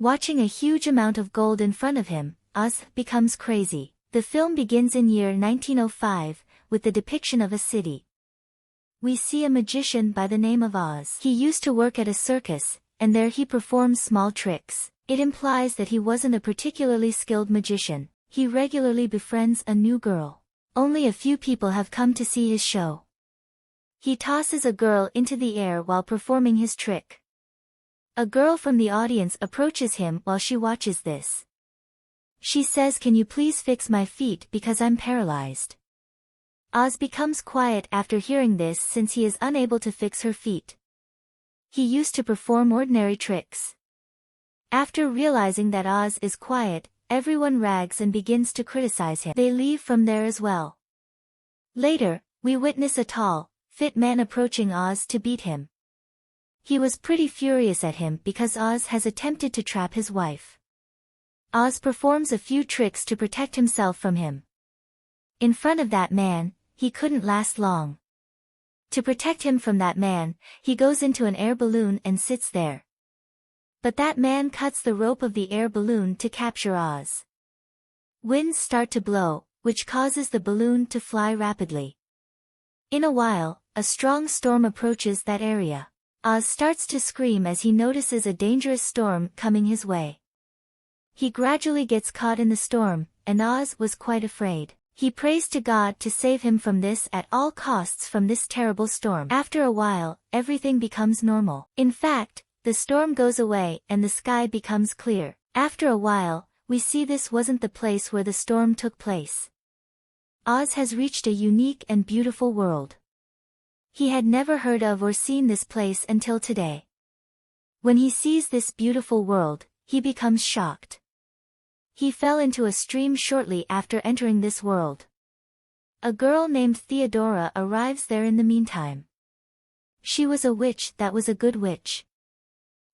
Watching a huge amount of gold in front of him, Oz becomes crazy. The film begins in year 1905, with the depiction of a city. We see a magician by the name of Oz. He used to work at a circus, and there he performs small tricks. It implies that he wasn't a particularly skilled magician. He regularly befriends a new girl. Only a few people have come to see his show. He tosses a girl into the air while performing his trick. A girl from the audience approaches him while she watches this. She says, "Can you please fix my feet because I'm paralyzed?" Oz becomes quiet after hearing this since he is unable to fix her feet. He used to perform ordinary tricks. After realizing that Oz is quiet, everyone rags and begins to criticize him. They leave from there as well. Later, we witness a tall, fit man approaching Oz to beat him. He was pretty furious at him because Oz has attempted to trap his wife. Oz performs a few tricks to protect himself from him. In front of that man, he couldn't last long. To protect him from that man, he goes into an air balloon and sits there. But that man cuts the rope of the air balloon to capture Oz. Winds start to blow, which causes the balloon to fly rapidly. In a while, a strong storm approaches that area. Oz starts to scream as he notices a dangerous storm coming his way. He gradually gets caught in the storm, and Oz was quite afraid. He prays to God to save him from this at all costs from this terrible storm. After a while, everything becomes normal. In fact, the storm goes away and the sky becomes clear. After a while, we see this wasn't the place where the storm took place. Oz has reached a unique and beautiful world. He had never heard of or seen this place until today. When he sees this beautiful world, he becomes shocked. He fell into a stream shortly after entering this world. A girl named Theodora arrives there in the meantime. She was a witch that was a good witch.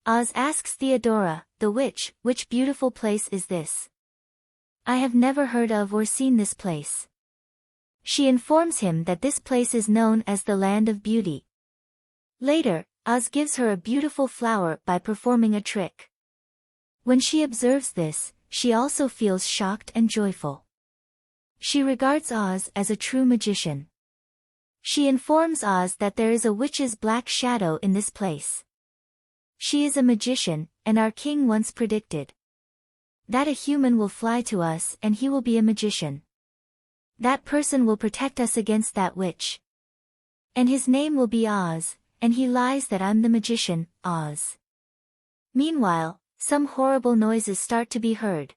Oz asks Theodora, the witch, "Which beautiful place is this? I have never heard of or seen this place." She informs him that this place is known as the Land of Beauty. Later, Oz gives her a beautiful flower by performing a trick. When she observes this, she also feels shocked and joyful. She regards Oz as a true magician. She informs Oz that there is a witch's black shadow in this place. She is a magician, and our king once predicted that a human will fly to us and he will be a magician. That person will protect us against that witch. And his name will be Oz, and he lies that I'm the magician, Oz. Meanwhile, some horrible noises start to be heard.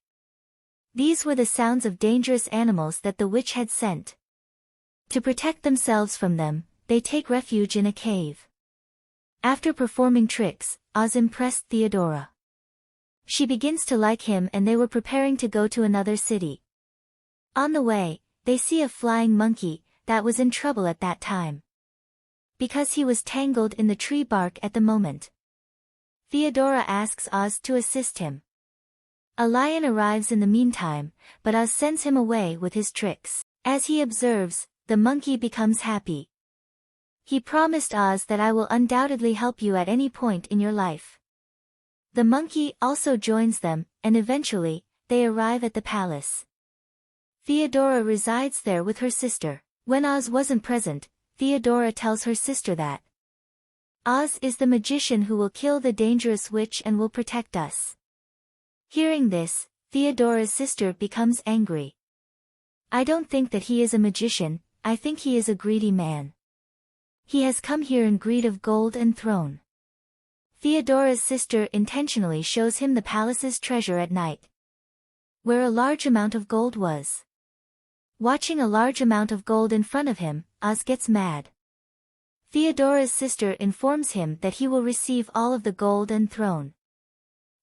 These were the sounds of dangerous animals that the witch had sent. To protect themselves from them, they take refuge in a cave. After performing tricks, Oz impressed Theodora. She begins to like him and they were preparing to go to another city. On the way, they see a flying monkey that was in trouble at that time, because he was tangled in the tree bark at the moment. Theodora asks Oz to assist him. A lion arrives in the meantime, but Oz sends him away with his tricks. As he observes, the monkey becomes happy. He promised Oz that "I will undoubtedly help you at any point in your life." The monkey also joins them, and eventually, they arrive at the palace. Theodora resides there with her sister. When Oz wasn't present, Theodora tells her sister that Oz is the magician who will kill the dangerous witch and will protect us. Hearing this, Theodora's sister becomes angry. "I don't think that he is a magician, I think he is a greedy man. He has come here in greed of gold and throne." Theodora's sister intentionally shows him the palace's treasure at night, where a large amount of gold was. Watching a large amount of gold in front of him, Oz gets mad. Theodora's sister informs him that he will receive all of the gold and throne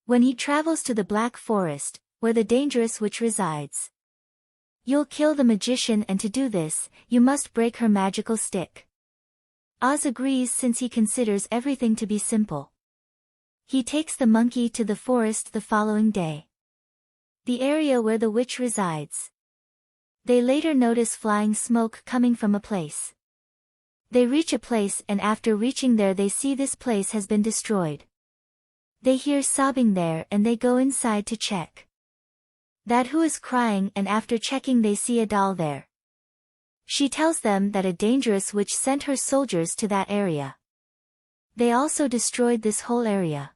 when he travels to the Black Forest, where the dangerous witch resides. "You'll kill the magician, and to do this, you must break her magical stick." Oz agrees since he considers everything to be simple. He takes the monkey to the forest the following day, the area where the witch resides. They later notice flying smoke coming from a place. They reach a place and after reaching there they see this place has been destroyed. They hear sobbing there and they go inside to check that who is crying, and after checking they see a doll there. She tells them that a dangerous witch sent her soldiers to that area. They also destroyed this whole area.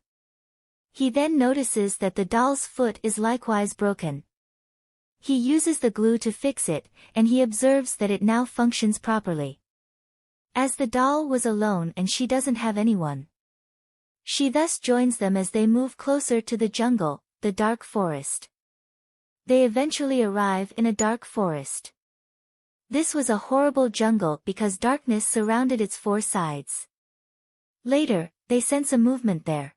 He then notices that the doll's foot is likewise broken. He uses the glue to fix it, and he observes that it now functions properly. As the doll was alone and she doesn't have anyone, she thus joins them as they move closer to the jungle, the dark forest. They eventually arrive in a dark forest. This was a horrible jungle because darkness surrounded its four sides. Later, they sense a movement there.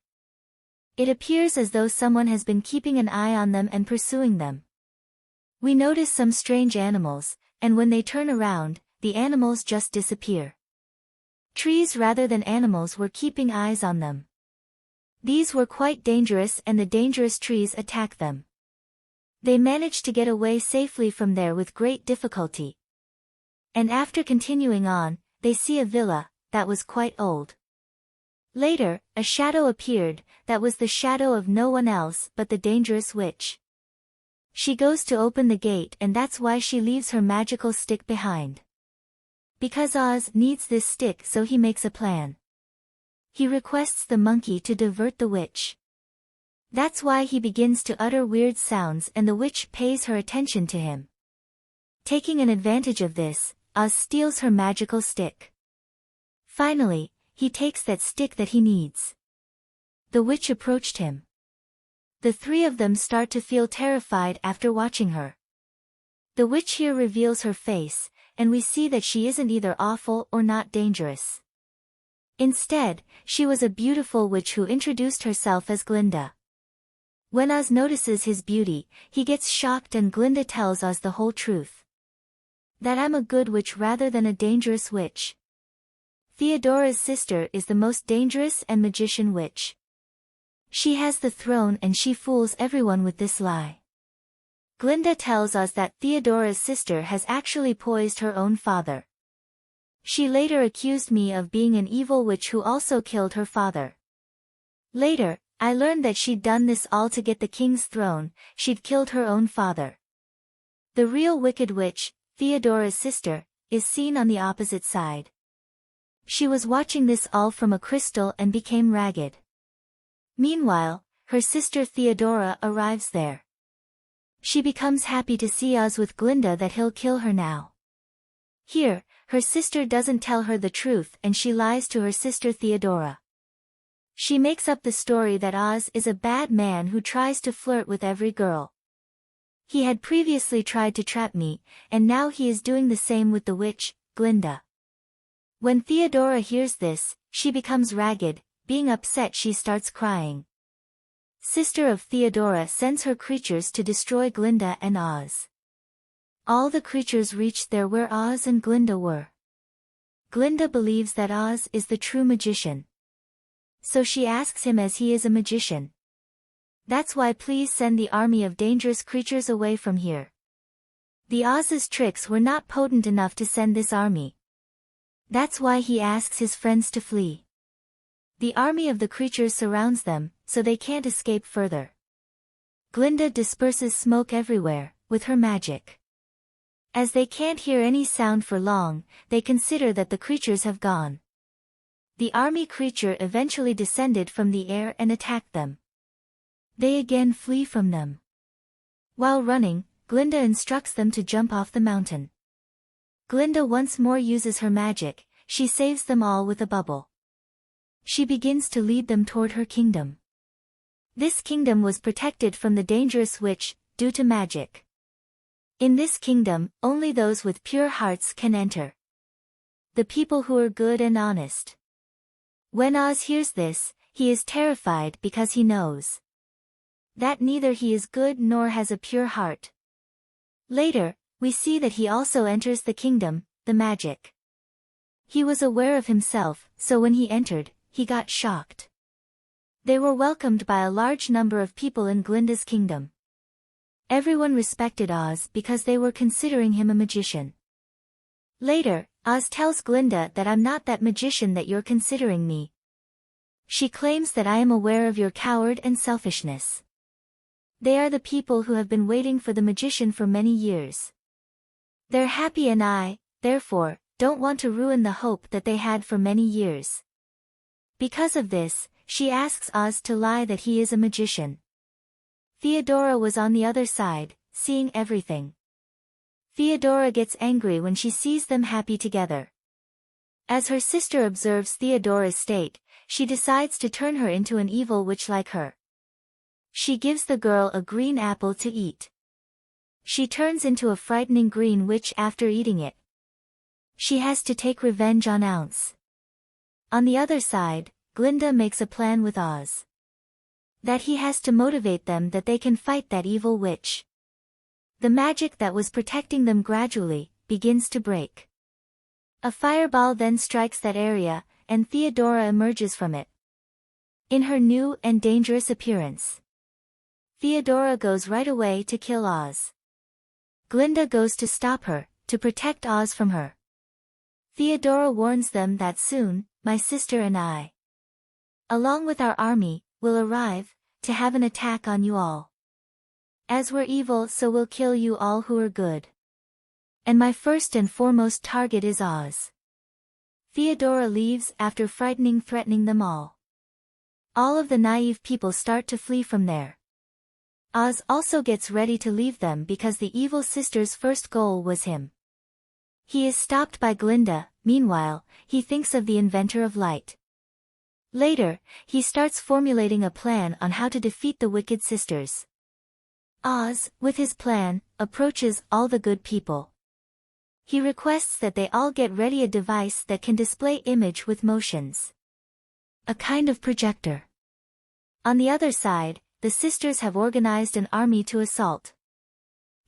It appears as though someone has been keeping an eye on them and pursuing them. We notice some strange animals, and when they turn around, the animals just disappear. Trees rather than animals were keeping eyes on them. These were quite dangerous and the dangerous trees attack them. They manage to get away safely from there with great difficulty. And after continuing on, they see a villa that was quite old. Later, a shadow appeared, that was the shadow of no one else but the dangerous witch. She goes to open the gate and that's why she leaves her magical stick behind. Because Oz needs this stick, so he makes a plan. He requests the monkey to divert the witch. That's why he begins to utter weird sounds and the witch pays her attention to him. Taking an advantage of this, Oz steals her magical stick. Finally, he takes that stick that he needs. The witch approached him. The three of them start to feel terrified after watching her. The witch here reveals her face, and we see that she isn't either awful or not dangerous. Instead, she was a beautiful witch who introduced herself as Glinda. When Oz notices his beauty, he gets shocked and Glinda tells Oz the whole truth. That I'm a good witch rather than a dangerous witch. Theodora's sister is the most dangerous and magician witch. She has the throne and she fools everyone with this lie. Glinda tells us that Theodora's sister has actually poisoned her own father. She later accused me of being an evil witch who also killed her father. Later, I learned that she'd done this all to get the king's throne, she'd killed her own father. The real wicked witch, Theodora's sister, is seen on the opposite side. She was watching this all from a crystal and became ragged. Meanwhile, her sister Theodora arrives there. She becomes happy to see Oz with Glinda that he'll kill her now. Here, her sister doesn't tell her the truth and she lies to her sister Theodora. She makes up the story that Oz is a bad man who tries to flirt with every girl. He had previously tried to trap me, and now he is doing the same with the witch, Glinda. When Theodora hears this, she becomes ragged, being upset she starts crying. Sister of Theodora sends her creatures to destroy Glinda and Oz. All the creatures reach there where Oz and Glinda were. Glinda believes that Oz is the true magician. So she asks him as he is a magician. That's why please send the army of dangerous creatures away from here. The Oz's tricks were not potent enough to send this army. That's why he asks his friends to flee. The army of the creatures surrounds them, so they can't escape further. Glinda disperses smoke everywhere, with her magic. As they can't hear any sound for long, they consider that the creatures have gone. The army creature eventually descended from the air and attacked them. They again flee from them. While running, Glinda instructs them to jump off the mountain. Glinda once more uses her magic, she saves them all with a bubble. She begins to lead them toward her kingdom. This kingdom was protected from the dangerous witch, due to magic. In this kingdom, only those with pure hearts can enter. The people who are good and honest. When Oz hears this, he is terrified because he knows that neither he is good nor has a pure heart. Later, we see that he also enters the kingdom, the magic. He was aware of himself, so when he entered, he got shocked. They were welcomed by a large number of people in Glinda's kingdom. Everyone respected Oz because they were considering him a magician. Later, Oz tells Glinda that I'm not that magician that you're considering me. She claims that I am aware of your coward and selfishness. They are the people who have been waiting for the magician for many years. They're happy and I, therefore, don't want to ruin the hope that they had for many years. Because of this, she asks Oz to lie that he is a magician. Theodora was on the other side, seeing everything. Theodora gets angry when she sees them happy together. As her sister observes Theodora's state, she decides to turn her into an evil witch like her. She gives the girl a green apple to eat. She turns into a frightening green witch after eating it. She has to take revenge on Oz. On the other side, Glinda makes a plan with Oz. That he has to motivate them that they can fight that evil witch. The magic that was protecting them gradually begins to break. A fireball then strikes that area, and Theodora emerges from it. In her new and dangerous appearance, Theodora goes right away to kill Oz. Glinda goes to stop her, to protect Oz from her. Theodora warns them that soon, my sister and I, along with our army, will arrive, to have an attack on you all. As we're evil, so we'll kill you all who are good. And my first and foremost target is Oz. Theodora leaves after threatening them all. All of the naive people start to flee from there. Oz also gets ready to leave them because the evil sister's first goal was him. He is stopped by Glinda. Meanwhile, he thinks of the inventor of light. Later, he starts formulating a plan on how to defeat the wicked sisters. Oz, with his plan, approaches all the good people. He requests that they all get ready a device that can display image with motions. A kind of projector. On the other side, the sisters have organized an army to assault.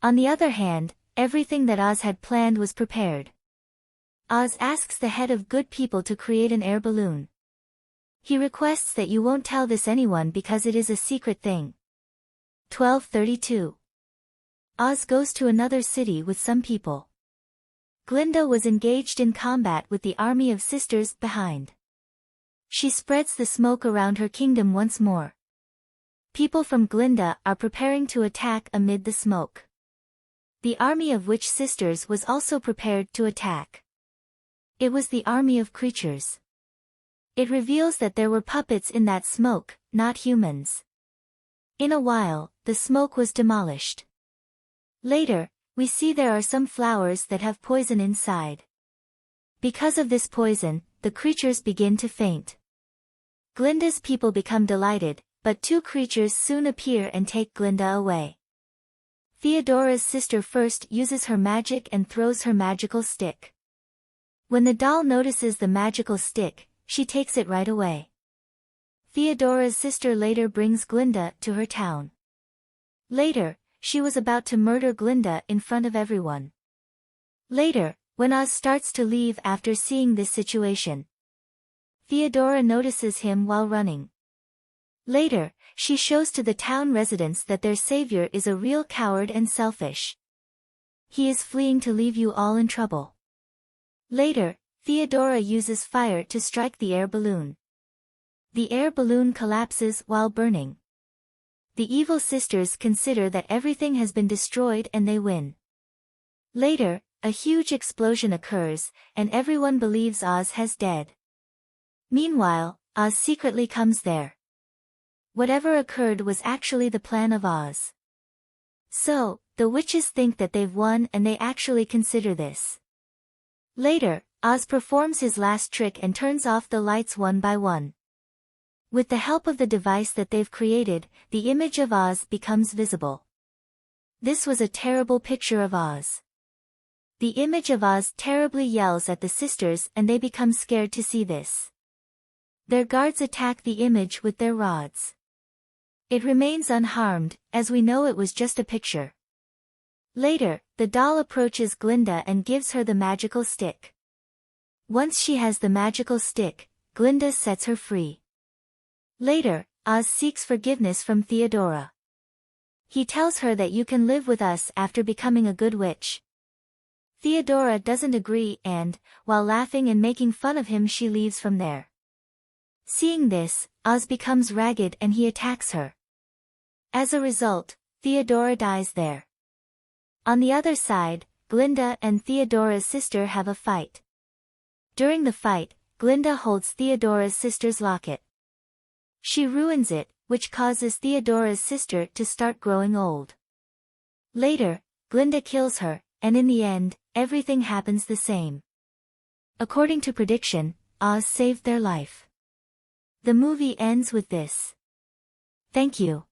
On the other hand, everything that Oz had planned was prepared. Oz asks the head of good people to create an air balloon. He requests that you won't tell this anyone because it is a secret thing. 1232. Oz goes to another city with some people. Glinda was engaged in combat with the army of sisters behind. She spreads the smoke around her kingdom once more. People from Glinda are preparing to attack amid the smoke. The army of witch sisters was also prepared to attack. It was the army of creatures. It reveals that there were puppets in that smoke, not humans. In a while, the smoke was demolished. Later, we see there are some flowers that have poison inside. Because of this poison, the creatures begin to faint. Glinda's people become delighted, but two creatures soon appear and take Glinda away. Theodora's sister first uses her magic and throws her magical stick. When the doll notices the magical stick, she takes it right away. Theodora's sister later brings Glinda to her town. Later, she was about to murder Glinda in front of everyone. Later, when Oz starts to leave after seeing this situation, Theodora notices him while running. Later, she shows to the town residents that their savior is a real coward and selfish. He is fleeing to leave you all in trouble. Later, Theodora uses fire to strike the air balloon. The air balloon collapses while burning. The evil sisters consider that everything has been destroyed and they win. Later, a huge explosion occurs, and everyone believes Oz has dead. Meanwhile, Oz secretly comes there. Whatever occurred was actually the plan of Oz. So, the witches think that they've won and they actually consider this. Later, Oz performs his last trick and turns off the lights one by one. With the help of the device that they've created, the image of Oz becomes visible. This was a terrible picture of Oz. The image of Oz terribly yells at the sisters and they become scared to see this. Their guards attack the image with their rods. It remains unharmed, as we know it was just a picture. Later, the doll approaches Glinda and gives her the magical stick. Once she has the magical stick, Glinda sets her free. Later, Oz seeks forgiveness from Theodora. He tells her that you can live with us after becoming a good witch. Theodora doesn't agree and, while laughing and making fun of him, she leaves from there. Seeing this, Oz becomes ragged and he attacks her. As a result, Theodora dies there. On the other side, Glinda and Theodora's sister have a fight. During the fight, Glinda holds Theodora's sister's locket. She ruins it, which causes Theodora's sister to start growing old. Later, Glinda kills her, and in the end, everything happens the same. According to prediction, Oz saved their life. The movie ends with this. Thank you.